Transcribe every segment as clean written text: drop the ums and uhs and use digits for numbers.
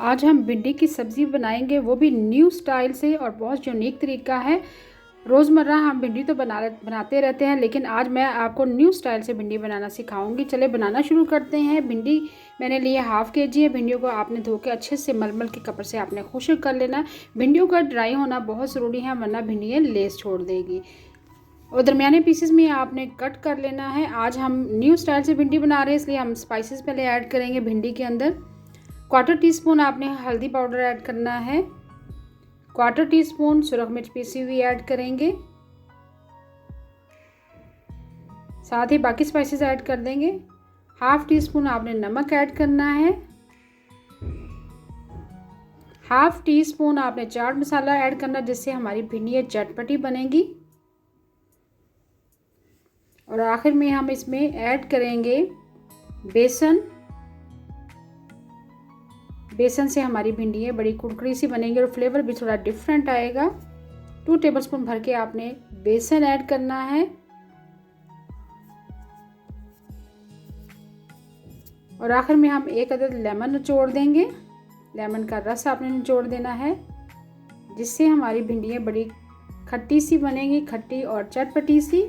आज हम भिंडी की सब्ज़ी बनाएंगे, वो भी न्यू स्टाइल से और बहुत यूनिक तरीका है। रोज़मर्रा हम भिंडी तो बनाते रहते हैं, लेकिन आज मैं आपको न्यू स्टाइल से भिंडी बनाना सिखाऊंगी। चले बनाना शुरू करते हैं। भिंडी मैंने लिए हाफ़ के जी है। भिंडियों को आपने धो के अच्छे से मलमल के कपड़े से आपने खुश्क कर लेना। भिंडियों का ड्राई होना बहुत ज़रूरी है, वरना भिंडियाँ लेस छोड़ देगी। और दरमियाने पीसेस में आपने कट कर लेना है। आज हम न्यू स्टाइल से भिंडी बना रहे हैं, इसलिए हम स्पाइसेस पहले ऐड करेंगे भिंडी के अंदर। 1/4 टीस्पून आपने हल्दी पाउडर ऐड करना है। 1/4 टीस्पून सुरख मिर्च पीसी हुई ऐड करेंगे। साथ ही बाकी स्पाइसेस ऐड कर देंगे। 1/2 टीस्पून आपने नमक ऐड करना है। 1/2 टीस्पून आपने चाट मसाला ऐड करना, जिससे हमारी भिंडियाँ चटपटी बनेगी। और आखिर में हम इसमें ऐड करेंगे बेसन। बेसन से हमारी भिंडियाँ बड़ी कुरकुरी सी बनेंगी और फ्लेवर भी थोड़ा डिफरेंट आएगा। 2 टेबलस्पून भर के आपने बेसन ऐड करना है। और आखिर में हम 1 अदद लेमन निचोड़ देंगे। लेमन का रस आपने निचोड़ देना है, जिससे हमारी भिंडियाँ बड़ी खट्टी सी बनेंगी, खट्टी और चटपटी सी।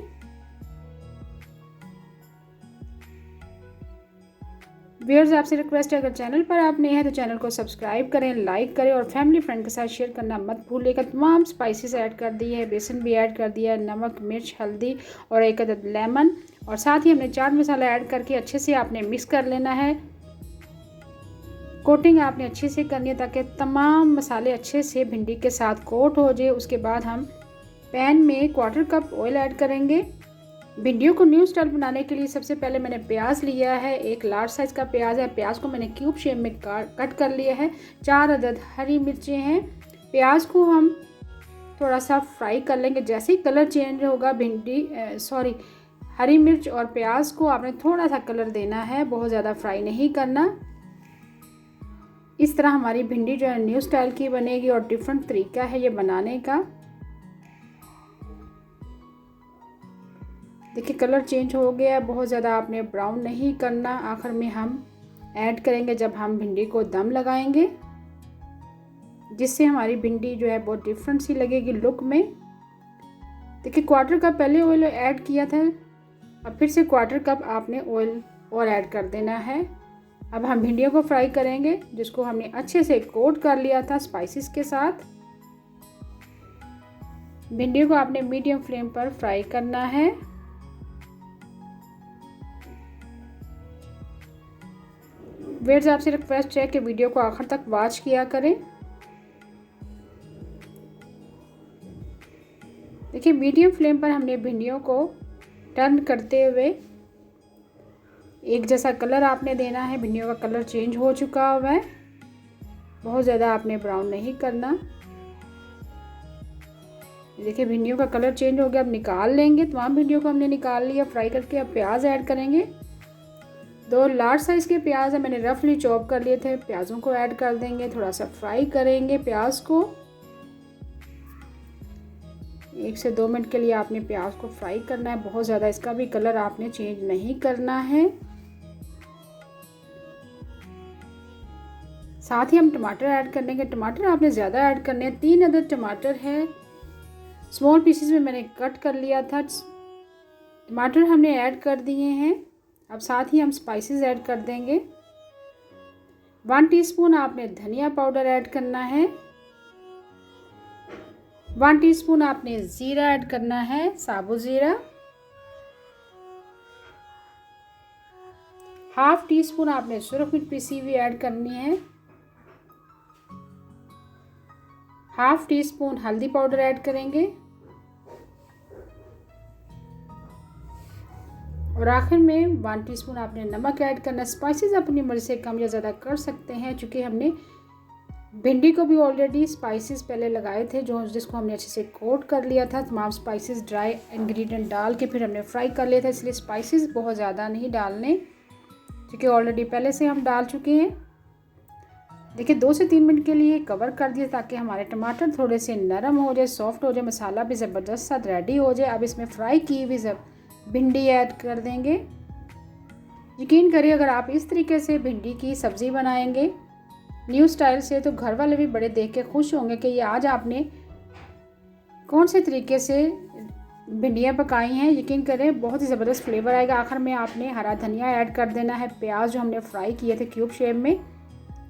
व्यूअर्स, आपसे रिक्वेस्ट है, अगर चैनल पर आप नए हैं तो चैनल को सब्सक्राइब करें, लाइक करें और फैमिली फ्रेंड के साथ शेयर करना मत भूलिएगा। तमाम स्पाइसेस ऐड कर दी है, बेसन भी ऐड कर दिया, नमक, मिर्च, हल्दी और 1 अदद लेमन। और साथ ही हमने चाट मसाला ऐड करके अच्छे से आपने मिक्स कर लेना है। कोटिंग आपने अच्छे से करनी है, ताकि तमाम मसाले अच्छे से भिंडी के साथ कोट हो जाए। उसके बाद हम पैन में 1/4 कप ऑयल ऐड करेंगे। भिंडियों को न्यू स्टाइल बनाने के लिए सबसे पहले मैंने प्याज लिया है। एक लार्ज साइज़ का प्याज है। प्याज को मैंने क्यूब शेप में कट कर लिया है। 4 अदद हरी मिर्चें हैं। प्याज को हम थोड़ा सा फ्राई कर लेंगे। जैसे ही कलर चेंज होगा हरी मिर्च और प्याज को आपने थोड़ा सा कलर देना है, बहुत ज़्यादा फ्राई नहीं करना। इस तरह हमारी भिंडी जो है न्यू स्टाइल की बनेगी और डिफरेंट तरीका है ये बनाने का। देखिए कलर चेंज हो गया है, बहुत ज़्यादा आपने ब्राउन नहीं करना। आखिर में हम ऐड करेंगे जब हम भिंडी को दम लगाएंगे, जिससे हमारी भिंडी जो है बहुत डिफरेंट सी लगेगी लुक में। देखिए 1/4 कप पहले ऑयल ऐड किया था, अब फिर से 1/4 कप आपने ऑयल और ऐड कर देना है। अब हम भिंडियों को फ्राई करेंगे, जिसको हमने अच्छे से कोट कर लिया था स्पाइसेस के साथ। भिंडियों को आपने मीडियम फ्लेम पर फ्राई करना है। व्यूअर्स, आपसे रिक्वेस्ट है कि वीडियो को आखिर तक वॉच किया करें। देखिए मीडियम फ्लेम पर हमने भिंडियों को टर्न करते हुए एक जैसा कलर आपने देना है। भिंडियों का कलर चेंज हो चुका हुआ है, बहुत ज़्यादा आपने ब्राउन नहीं करना। देखिए भिंडियों का कलर चेंज हो गया, अब निकाल लेंगे। तमाम भिंडियों को हमने निकाल लिया फ्राई करके। अब प्याज ऐड करेंगे। 2 लार्ज साइज़ के प्याज है, मैंने रफली चॉप कर लिए थे। प्याज़ों को ऐड कर देंगे, थोड़ा सा फ्राई करेंगे प्याज को। 1 से 2 मिनट के लिए आपने प्याज को फ्राई करना है, बहुत ज़्यादा इसका भी कलर आपने चेंज नहीं करना है। साथ ही हम टमाटर ऐड कर लेंगे। टमाटर आपने ज़्यादा ऐड करने हैं। 3 अदद टमाटर है, स्मॉल पीसेस में मैंने कट कर लिया था। टमाटर हमने ऐड कर दिए हैं। अब साथ ही हम स्पाइसेस ऐड कर देंगे। 1 टीस्पून आपने धनिया पाउडर ऐड करना है। 1 टीस्पून आपने ज़ीरा ऐड करना है, साबुत ज़ीरा। 1/2 टीस्पून आपने सुरख मिर्च पीसी हुई ऐड करनी है। 1/2 टीस्पून हल्दी पाउडर ऐड करेंगे। और आखिर में 1 टीस्पून आपने नमक ऐड करना। स्पाइसेस अपनी मर्ज़ी से कम या ज़्यादा कर सकते हैं, क्योंकि हमने भिंडी को भी ऑलरेडी स्पाइसेस पहले लगाए थे, जिसको हमने अच्छे से कोट कर लिया था। तमाम स्पाइसेस ड्राई इंग्रेडिएंट डाल के फिर हमने फ्राई कर लिया था, इसलिए स्पाइसेस बहुत ज़्यादा नहीं डालने, क्योंकि ऑलरेडी पहले से हम डाल चुके हैं। देखिए 2 से 3 मिनट के लिए कवर कर दिया, ताकि हमारे टमाटर थोड़े से नरम हो जाए, सॉफ्ट हो जाए, मसाला भी ज़बरदस्त साथ रेडी हो जाए। अब इसमें फ्राई की हुई भिंडी ऐड कर देंगे। यकीन करिए, अगर आप इस तरीके से भिंडी की सब्ज़ी बनाएंगे न्यू स्टाइल से, तो घर वाले भी बड़े देख के खुश होंगे कि ये आज आपने कौन से तरीके से भिंडियाँ पकाई हैं। यकीन करें बहुत ही ज़बरदस्त फ्लेवर आएगा। आखिर में आपने हरा धनिया ऐड कर देना है, प्याज जो हमने फ्राई किए थे क्यूब शेप में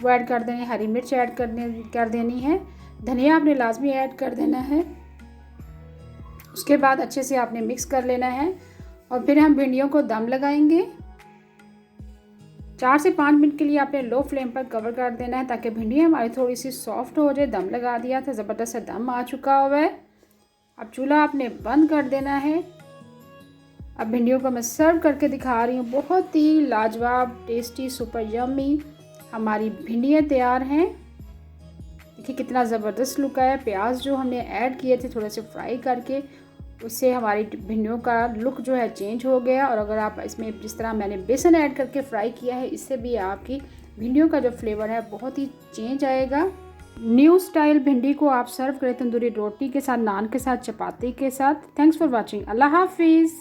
वो ऐड कर देने, हरी मिर्च ऐड कर देनी है, धनिया आपने लाजमी ऐड कर देना है। उसके बाद अच्छे से आपने मिक्स कर लेना है और फिर हम भिंडियों को दम लगाएंगे। 4 से 5 मिनट के लिए आपने लो फ्लेम पर कवर कर देना है ताकि भिंडियाँ हमारी थोड़ी सी सॉफ्ट हो जाए। दम लगा दिया था, ज़बरदस्त दम आ चुका हुआ है। अब चूल्हा आपने बंद कर देना है। अब भिंडियों को मैं सर्व करके दिखा रही हूँ। बहुत ही लाजवाब, टेस्टी, सुपर यम्मी हमारी भिंडियाँ तैयार हैं। देखिए कितना ज़बरदस्त लुक आया। प्याज जो हमने ऐड किए थे थोड़े से फ्राई करके, उससे हमारी भिंडियों का लुक जो है चेंज हो गया। और अगर आप इसमें जिस तरह मैंने बेसन ऐड करके फ्राई किया है, इससे भी आपकी भिंडियों का जो फ्लेवर है बहुत ही चेंज आएगा। न्यू स्टाइल भिंडी को आप सर्व करें तंदूरी रोटी के साथ, नान के साथ, चपाती के साथ। Thanks for watching. अल्लाह हाफिज़।